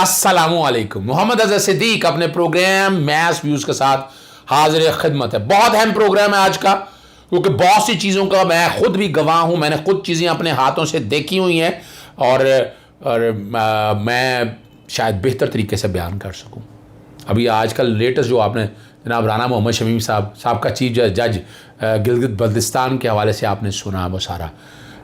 अस्सलामुअलैकुम। मोहम्मद अज़हर सिद्दीक अपने programme mess views के साथ हाजिर खिदमत है। बहुत अहम प्रोग्राम है आज का, क्योंकि बहुत सी चीज़ों का मैं खुद भी गवाह हूँ। मैंने खुद चीज़ें अपने हाथों से देखी हुई हैं और मैं शायद बेहतर तरीके से बयान कर सकूँ। अभी आजकल लेटेस्ट जो आपने जनाब राना मोहम्मद शमीम साहब का चीफ जज गिलगित बल्तिस्तान के हवाले से आपने सुना, वो सारा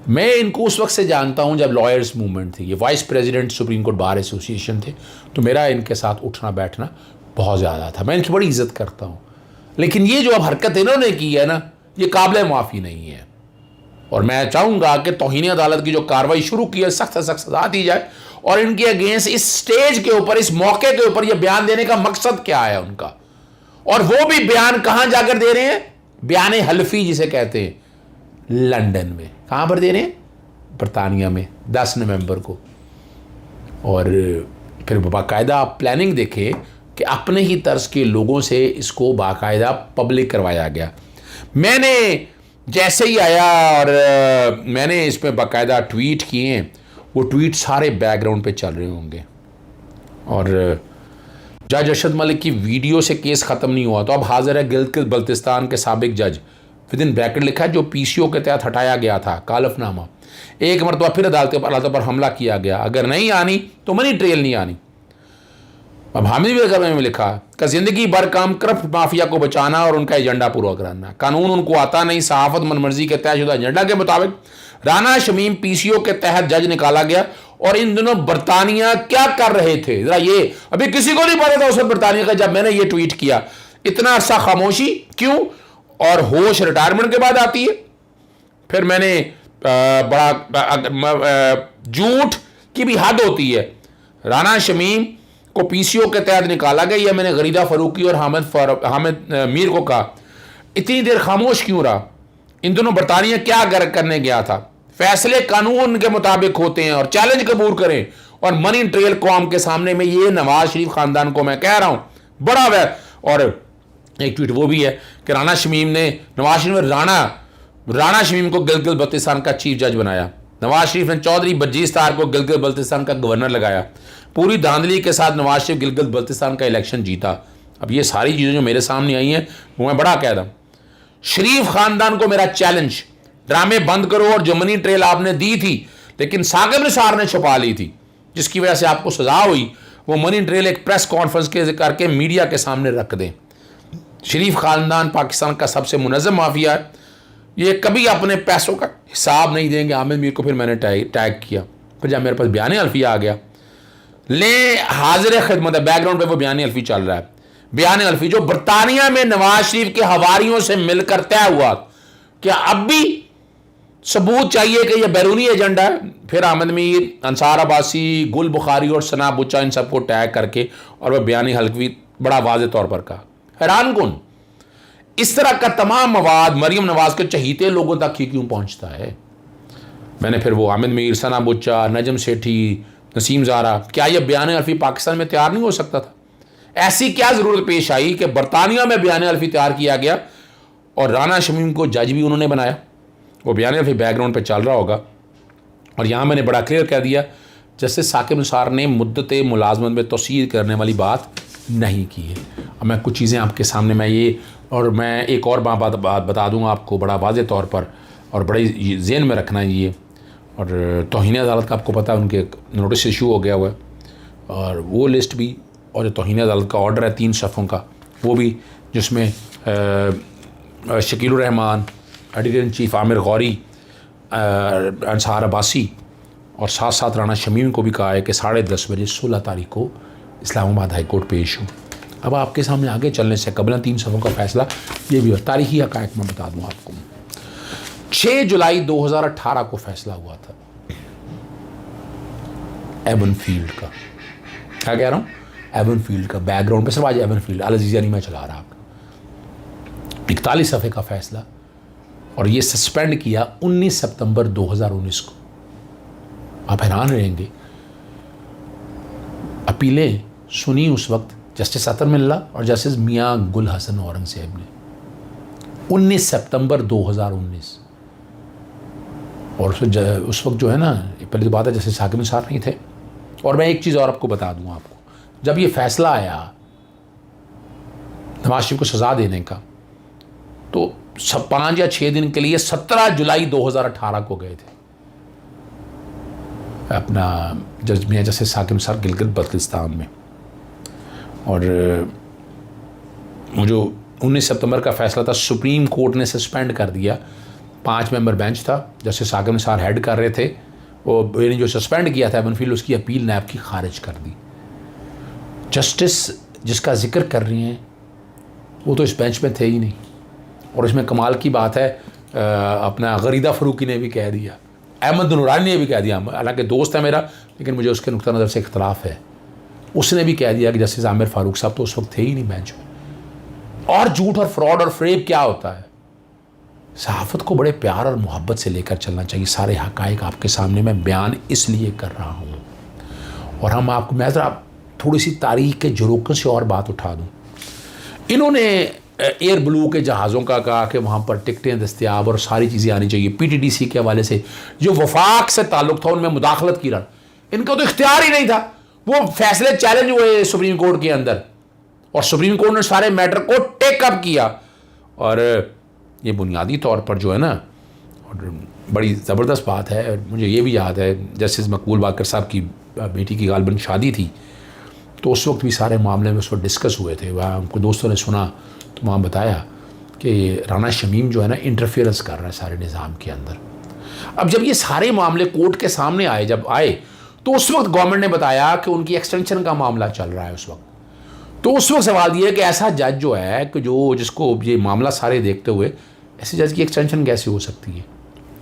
मैं इनको उस वक्त से जानता हूं जब लॉयर्स मूवमेंट थी। ये vice president supreme court bar association थे, तो मेरा इनके साथ उठना बैठना बहुत ज़्यादा था। मैं इनकी बड़ी इज्जत करता हूं, लेकिन ये जो अब हरकत इन्होंने की है ना, ये काबिल माफ़ी नहीं है। और मैं चाहूँगा कि तौहीन अदालत की जो कार्रवाई शुरू की है, सख्त से सख्त सजा दी जाए। और इनके अगेंस्ट इस स्टेज के ऊपर, इस मौके के ऊपर यह बयान देने का मकसद क्या है उनका, और वो भी बयान कहाँ जाकर दे रहे हैं? बयान हल्फी जिसे कहते हैं, लंदन में। कहाँ पर दे रहे हैं? बरतानिया में 10 नवंबर को। और फिर बाकायदा आप प्लानिंग देखें कि अपने ही तर्ज के लोगों से इसको बाकायदा पब्लिक करवाया गया। मैंने जैसे ही आया और मैंने इस पर बाकायदा ट्वीट किए हैं, वो ट्वीट सारे बैकग्राउंड पे चल रहे होंगे। और जज अरशद मलिक की वीडियो से केस ख़त्म नहीं हुआ, तो अब हाजिर है गिलगित बल्तिस्तान के साबिक जज, विद इन ब्रैकेट लिखा है, जो पीसीओ के तहत हटाया गया था कालफनामा। एक मरतबा फिर अदालतों पर हमला किया गया, अगर नहीं आनी तो मनी ट्रेल नहीं आनी। अब हामिद में लिखा कि जिंदगी भर काम करप्ट माफिया को बचाना और उनका एजेंडा पूरा कराना, कानून उनको आता नहीं, सहाफत मनमर्जी के तयशुदा एजेंडा के मुताबिक राना शमीम पीसीओ के तहत जज निकाला गया। और इन दिनों बरतानिया क्या कर रहे थे, जरा ये अभी किसी को नहीं पता था उस वक्त बरतानिया का, जब मैंने ये ट्वीट किया। इतना अर्सा खामोशी क्यों? और होश रिटायरमेंट के बाद आती है। फिर मैंने बड़ा झूठ की भी हद होती है। राना शमीम को पीसीओ के तहत निकाला गया, यह मैंने गरीदा फरूकी और हामिद मीर को कहा। इतनी देर खामोश क्यों रहा? इन दोनों बरतानिया क्या करने गया था? फैसले कानून के मुताबिक होते हैं और चैलेंज कबूल करें। और मनी ट्रेल कौम के सामने में ये नवाज शरीफ खानदान को मैं कह रहा हूं, बड़ा वह। और एक ट्वीट वो भी है कि राना शमीम ने नवाज शरीफ ने राना शमीम को गिलगित बल्तिस्तान का चीफ जज बनाया। नवाज शरीफ ने चौधरी बजीज तार को गिलगित बल्तिस्तान का गवर्नर लगाया। पूरी धांधली के साथ नवाज शरीफ गिलगित बल्तिस्तान का इलेक्शन जीता। अब ये सारी चीज़ें जो मेरे सामने आई हैं, वो मैं बड़ा कह रहा हूँ। शरीफ खानदान को मेरा चैलेंज, ड्रामे बंद करो। और जो मनी ट्रेल आपने दी थी, लेकिन साकिब निसार ने छुपा ली थी, जिसकी वजह से आपको सजा हुई, वो मनी ट्रेल एक प्रेस कॉन्फ्रेंस के करके मीडिया के सामने रख दें। शरीफ खानदान पाकिस्तान का सबसे मुनज़्ज़म माफिया है, ये कभी अपने पैसों का हिसाब नहीं देंगे। हामिद मीर को फिर मैंने टैग किया। फिर जब मेरे पास बयान हल्फी आ गया, ले हाजिर खिदमत है, बैकग्राउंड पे वो बयान हल्फी चल रहा है। बयान हल्फी जो बरतानिया में नवाज शरीफ के हवारियों से मिलकर तय हुआ, क्या अब भी सबूत चाहिए कि यह बैरूनी एजेंडा है? फिर अहमद मीर, अंसार अब्बासी, गुल बुखारी और सना बुच्चा, इन सबको टैग करके और वह बयान हल्फी बड़ा वाज़ेह तौर पर कहा। हैरान कौन, इस तरह का तमाम मवाद मरियम नवाज के चहीते लोगों तक ही क्यों पहुंचता है? मैंने फिर वो हामिद मीर, सना बुच्चा, नजम सेठी, नसीम ज़ारा, क्या यह बयान हल्फी पाकिस्तान में तैयार नहीं हो सकता था? ऐसी क्या ज़रूरत पेश आई कि बरतानिया में बयान हल्फी तैयार किया गया और राना शमीम को जज भी उन्होंने बनाया? वो बयान हल्फी बैकग्राउंड पर चल रहा होगा। और यहाँ मैंने बड़ा क्लियर कह दिया, जस्टिस साकिब निसार ने मुद्दत मुलाजमत में तौसीर करने वाली बात नहीं की है। अब मैं कुछ चीज़ें आपके सामने मैं एक और बात बता दूंगा आपको बड़ा वाज़ेह तौर पर, और बड़े ज़हन में रखना है ये। और तौहीन अदालत का आपको पता है, उनके नोटिस इशू हो गया हुआ है, और वो लिस्ट भी, और जो तौहीन अदालत का ऑर्डर है 3 सफ़ों का, वो भी, जिसमें Shakeel Rahman, editor in chief Aamir Gauri, Ansar Abbasi और साथ साथ राना शमीम को भी कहा है कि 10:30 बजे 16 तारीख को इस्लामाबाद हाई कोर्ट पेश हूँ। अब आपके सामने आगे चलने से कबल 3 सफ़ों का फैसला ये भी तारीखी हक़ाइक़ मैं बता दूँ आपको। 6 जुलाई 2018 को फैसला हुआ था एवन फील्ड का। क्या कह रहा हूँ? एवन फील्ड का। बैकग्राउंड पे सब आज एवन फील्ड, अल अज़ीज़ा नहीं मैं चला रहा आपका। 41 सफ़े का फैसला, और ये सस्पेंड किया 19 सितंबर 2019 को। आप हैरान रहेंगे, अपीलें सुनी उस वक्त जस्टिस अतर मिल्ला और जस्टिस मियाँ गुल हसन औरंगज़ेब ने। 19 सितंबर 2019। और उस वक्त जो है ना, पहले तो बात है जस्टिस साकिब निसार नहीं थे, और मैं एक चीज़ और आपको बता दूँ, आपको जब ये फैसला आया नवाज शरीफ को सज़ा देने का, तो 5 या 6 दिन के लिए 17 जुलाई 2018 को गए थे अपना जज मियां जस्टिस साकिब निसार गिलगित बल्तिस्तान में। और जो 19 सितंबर का फैसला था, सुप्रीम कोर्ट ने सस्पेंड कर दिया। 5 मेंबर बेंच था, जस्टिस साकिब निसार हेड कर रहे थे, वो ने जो सस्पेंड किया था मनफील, उसकी अपील नैब की खारिज कर दी। जस्टिस जिसका जिक्र कर रही हैं वो तो इस बेंच में थे ही नहीं। और इसमें कमाल की बात है, अपना गरीदा फ़रूकी ने भी कह दिया, अहमद नूरानी ने भी कह दिया, हालांकि दोस्त है मेरा लेकिन मुझे उसके नुक्ता नज़र से इख्तलाफ है, उसने भी कह दिया कि जस्टिस आमिर फ़ारूक साहब तो उस वक्त थे ही नहीं बेंच में। और झूठ और फ्रॉड और फ्रेब क्या होता है? सहाफ़त को बड़े प्यार और मोहब्बत से लेकर चलना चाहिए। सारे हक़ाइक़ आपके सामने मैं बयान इसलिए कर रहा हूँ। और हम आपको, मैं ज़रा थोड़ी सी तारीख़ के झरोकों से और बात उठा दूँ। इन्होंने एयर ब्लू के जहाज़ों का कहा कि वहाँ पर टिकटें दस्तियाब और सारी चीज़ें आनी चाहिए। PTDC के हवाले से जो वफाक से ताल्लुक़ था उनमें मुदाखलत की रहा, इनका तो इख्तियार ही नहीं था। वो फैसले चैलेंज हुए सुप्रीम कोर्ट के अंदर और सुप्रीम कोर्ट ने सारे मैटर को टेक अप किया। और ये बुनियादी तौर पर जो है ना, और बड़ी ज़बरदस्त बात है, मुझे ये भी याद है जस्टिस मकबूल बाकर साहब की बेटी की गालबन शादी थी, तो उस वक्त भी सारे मामले में उस वक्त डिस्कस हुए थे। वहाँ हमको दोस्तों ने सुना तो वहाँ बताया कि राना शमीम जो है ना इंटरफेरेंस कर रहा है सारे निज़ाम के अंदर। अब जब ये सारे मामले कोर्ट के सामने आए, जब आए तो उस वक्त गवर्नमेंट ने बताया कि उनकी एक्सटेंशन का मामला चल रहा है उस वक्त। तो उस वक्त सवाल ये है कि ऐसा जज जो है कि जिसको ये मामला सारे देखते हुए, ऐसे जज की एक्सटेंशन कैसे हो सकती है?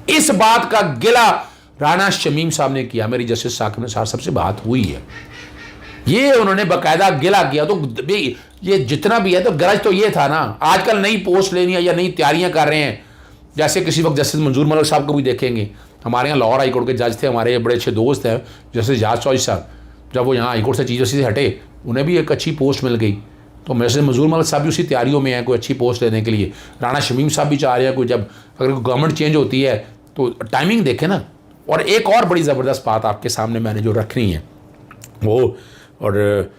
इस बात का गिला राना शमीम साहब ने किया। मेरी जस्टिस साकिब निसार साहब से बात हुई है, ये उन्होंने बाकायदा गिला किया। तो ये जितना भी है तो गरज तो ये था ना, आजकल नई पोस्ट लेनी है या नई तैयारियां कर रहे हैं। जैसे किसी वक्त जस्टिस मंजूर मलिक साहब को भी देखेंगे, हमारे यहाँ लाहौर हाईकोर्ट के जज थे, हमारे बड़े अच्छे दोस्त हैं जस्टिस जाज चौधरी साहब। जब वो यहाँ हाईकोर्ट से चीफ जस्टिस से हटे, उन्हें भी एक अच्छी पोस्ट मिल गई। तो जस्टिस मंजूर मलिक साहब भी उसी तैयारियों में हैं कोई अच्छी पोस्ट लेने के लिए। राना शमीम साहब भी चाह रहे हैं कोई, जब अगर गवर्नमेंट चेंज होती है तो टाइमिंग देखें ना। और एक और बड़ी ज़बरदस्त बात आपके सामने मैंने जो रखनी है वो, और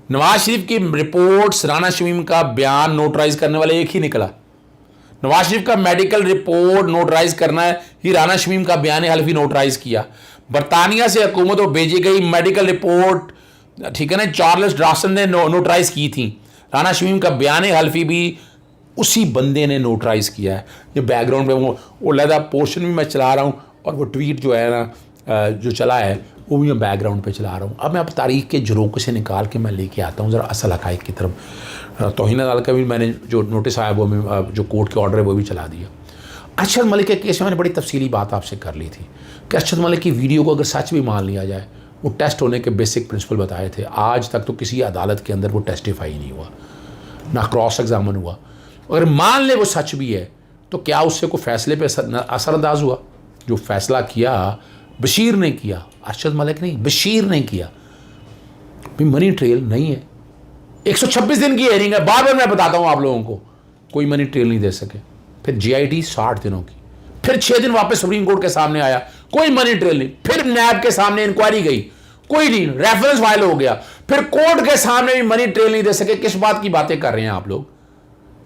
नवाज शरीफ की रिपोर्ट्स, राना शमीम का बयान नोटराइज करने वाले एक ही निकला। नवाज शरीफ का मेडिकल रिपोर्ट नोटराइज करना है, ही राना शमीम का बयान हल्फी नोटराइज किया। बरतानिया से हुकूमत को भेजी गई मेडिकल रिपोर्ट, ठीक है ना, चार्ल्स ड्रासन ने नोटराइज की थी। राना शमीम का बयान हल्फी भी उसी बंदे ने नोटराइज किया है। जो बैकग्राउंड पे वो लहदा पोर्शन भी मैं चला रहा हूँ, और वो ट्वीट जो है ना जो चला है वो भी मैं बैकग्राउंड पे चला रहा हूँ। अब मैं तारीख के झरोके से निकाल के मैं लेके आता हूँ ज़रा असल हक़ाइक़ की तरफ। तौहीन अदालत का भी मैंने जो नोटिस आया वो मैं जो कोर्ट के ऑर्डर है वो भी चला दिया। अरशद मलिक के केस में मैंने बड़ी तफसीली बात आपसे कर ली थी कि अरशद मलिक की वीडियो को अगर सच भी मान लिया जाए, वो टेस्ट होने के बेसिक प्रिंसिपल बताए थे। आज तक तो किसी अदालत के अंदर वो टेस्टिफाई नहीं हुआ, ना क्रॉस एग्जामिन हुआ। अगर मान ले वो सच भी है तो क्या उससे कोई फैसले पे असरअंदाज हुआ? जो फैसला किया बशीर ने किया, अरशद मलिक नहीं, बशीर ने किया। भी मनी ट्रेल नहीं है, 126 दिन की हेयरिंग है, बार बार मैं बताता हूँ आप लोगों को, कोई मनी ट्रेल नहीं दे सके। फिर GIT 60 दिनों की, फिर 6 दिन वापस सुप्रीम कोर्ट के सामने आया, कोई मनी ट्रेल नहीं। फिर नैब के सामने इंक्वायरी गई, कोई नहीं, रेफरेंस फाइल हो गया। फिर कोर्ट के सामने भी मनी ट्रेल नहीं दे सके। किस बात की बातें कर रहे हैं आप लोग?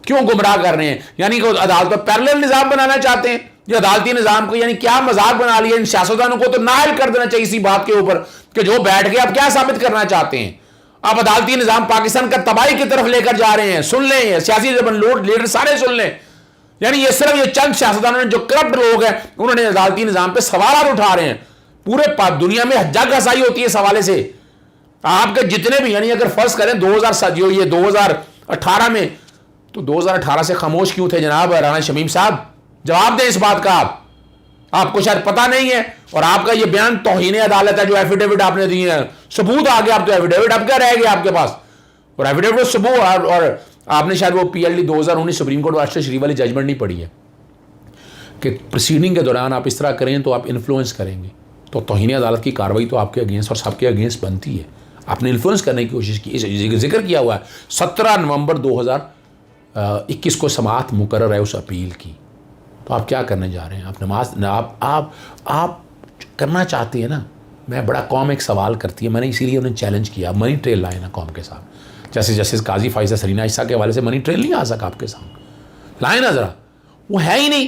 क्यों गुमराह कर रहे हैं? यानी कि अदालत पर पैरेलल निजाम बनाना चाहते हैं, जो अदालती निजाम को यानी क्या मजाक बना लिया। इन सियासतदानों को तो नाइल कर देना चाहिए इसी बात के ऊपर कि जो बैठ गए आप क्या साबित करना चाहते हैं? आप अदालती निजाम पाकिस्तान का तबाही की तरफ लेकर जा रहे हैं। सुन लें, सियासी लीडर सारे सुन लें। यानी ये सिर्फ ये चंद सियासतदानों ने, जो करप्ट लोग हैं, उन्होंने अदालती निजाम पे सवाल उठा रहे हैं। पूरे दुनिया में जग हसाई होती है इस हवाले से। आपके जितने भी, यानी अगर फर्ज करें 2018 में, तो 2018 से खामोश क्यों थे जनाब राना शमीम साहब? जवाब दें इस बात का। आपको शायद पता नहीं है, और आपका ये बयान तौहीन अदालत है। जो एफिडेविट आपने दिए हैं, सबूत आ गया, अब तो एफिडेविट अब क्या रह गया आपके पास? और एफिडेविट सबूत, और आपने शायद वो PLD 2019 सुप्रीम कोर्ट राष्ट्रीय शरीफ वाली जजमेंट नहीं पढ़ी है कि प्रोसीडिंग के दौरान आप इस तरह करें तो आप इन्फ्लुएंस करेंगे। तो तौहीन अदालत की कार्रवाई तो आपके अगेंस्ट और सबके अगेंस्ट बनती है। आपने इन्फ्लुएंस करने की कोशिश की, जिक्र किया हुआ है 17 नवंबर 2021 को समाअत मुकर्रर है उस अपील की। तो आप क्या करने जा रहे हैं? आप नमाज आप करना चाहते हैं ना, मैं बड़ा कौम एक सवाल करती है, मैंने इसीलिए उन्हें चैलेंज किया, मनी ट्रेल लाए ना कौम के सामने। जैसे जस्टिस काजी फाइजा सरीना ईसा के हवाले से मनी ट्रेल नहीं आ सका आपके सामने, लाए ना ज़रा, वो है ही नहीं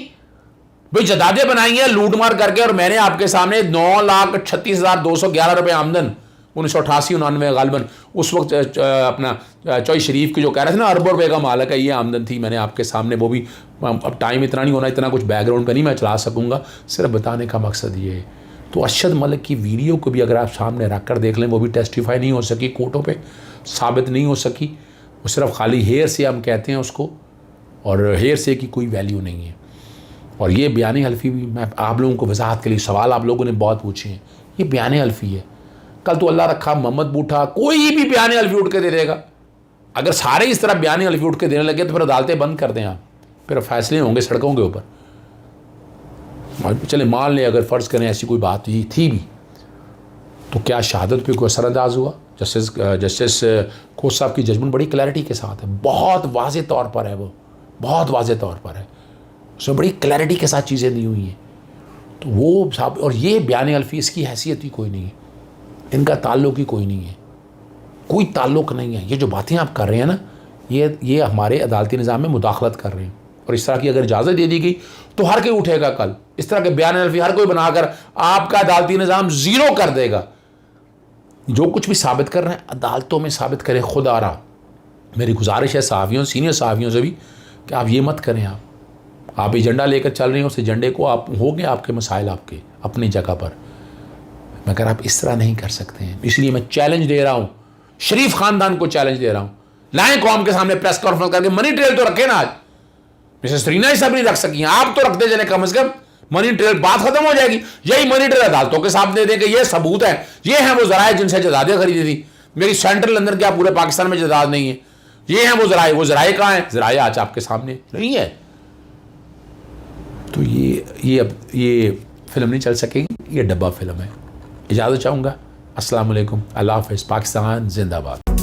भाई। जदादें बनाई हैं लूट मार करके, और मैंने आपके सामने 9,36,211 रुपये आमदन 1988-89 गालबन उस वक्त अपना चौई शरीफ की जो कह रहे थे ना अरबों रुपये का मालक है, ये आमदन थी मैंने आपके सामने। वो भी अब टाइम इतना नहीं होना, इतना कुछ बैकग्राउंड पे नहीं मैं चला सकूँगा, सिर्फ बताने का मकसद ये है। तो अरशद मलिक की वीडियो को भी अगर आप सामने रख कर देख लें, वो भी टेस्टिफाई नहीं हो सकी कोर्टों पे, साबित नहीं हो सकी, वो सिर्फ खाली हेयर से हम कहते हैं उसको, और हेयर से की कोई वैल्यू नहीं है। और ये बयान हल्फी भी मैं आप लोगों को वजाहत के लिए, सवाल आप लोगों ने बहुत पूछे हैं, ये बयान हल्फी है। कल तो अल्लाह रखा मोहम्मद बूठा कोई भी बयान हल्फी उठ के दे देगा। अगर सारे इस तरह बयान हल्फी उठ के देने लगे तो फिर अदालतें बंद कर दें आप, फिर फैसले होंगे सड़कों के ऊपर। चले मान लें अगर फ़र्ज़ करें ऐसी कोई बात ही थी भी, तो क्या शहादत पे कोई असरअंदाज हुआ? जस्टिस खोस साहब की जजमेंट बड़ी क्लैरिटी के साथ है, बहुत वाज़े तौर पर है, वो बहुत वाज़े तौर पर है, उसमें बड़ी क्लैरिटी के साथ चीज़ें दी हुई हैं। तो वो साहब, और ये बयान हल्फी इसकी हैसियत ही कोई नहीं है, इनका ताल्लुक़ ही कोई नहीं है, कोई ताल्लुक़ नहीं है। ये जो बातें आप कर रहे हैं ना, ये हमारे अदालती निज़ाम में मुदाखलत कर रहे हैं। और इस तरह की अगर इजाज़त दे दी गई तो हर कोई उठेगा कल, इस तरह के बयान हल्फी हर कोई बनाकर आपका अदालती निज़ाम ज़ीरो कर देगा। जो कुछ भी साबित कर रहे हैं अदालतों में साबित करें खुद आ रहा। मेरी गुजारिश है सहाफ़ियों, सीनियर सहाफ़ियों से भी कि आप ये मत करें। आप एजेंडा लेकर चल रहे हैं, उस एजेंडे को आप हो गए आपके मसाइल आपके अपनी जगह पर, मगर आप इस तरह नहीं कर सकते हैं। इसलिए मैं चैलेंज दे रहा हूँ, शरीफ ख़ानदान को चैलेंज दे रहा हूँ, लाएं कौम के सामने प्रेस कॉन्फ्रेंस करके मनी ट्रेल तो रखें ना। आज मिसेस सरीना ईसा नहीं रख सकी, आप तो रख दे जने, कम से कम मनी ट्रेल, बात खत्म हो जाएगी। यही मनी ट्रेल अदालतों के सामने दे कि ये सबूत है, ये हैं वो ज़राए जिनसे जदादें खरीदी थी। मेरी सेंट्रल लंदन क्या पूरे पाकिस्तान में जदाद नहीं है, ये हैं वो ज़राए कहाँ हैं? ज़राए आज आपके सामने नहीं है। तो ये फिल्म नहीं चल सकेगी, ये डब्बा फिल्म है। इजाज़त चाहूँगा। अस्सलाम वालेकुम, अल्लाह हाफ़िज़, पाकिस्तान जिंदाबाद।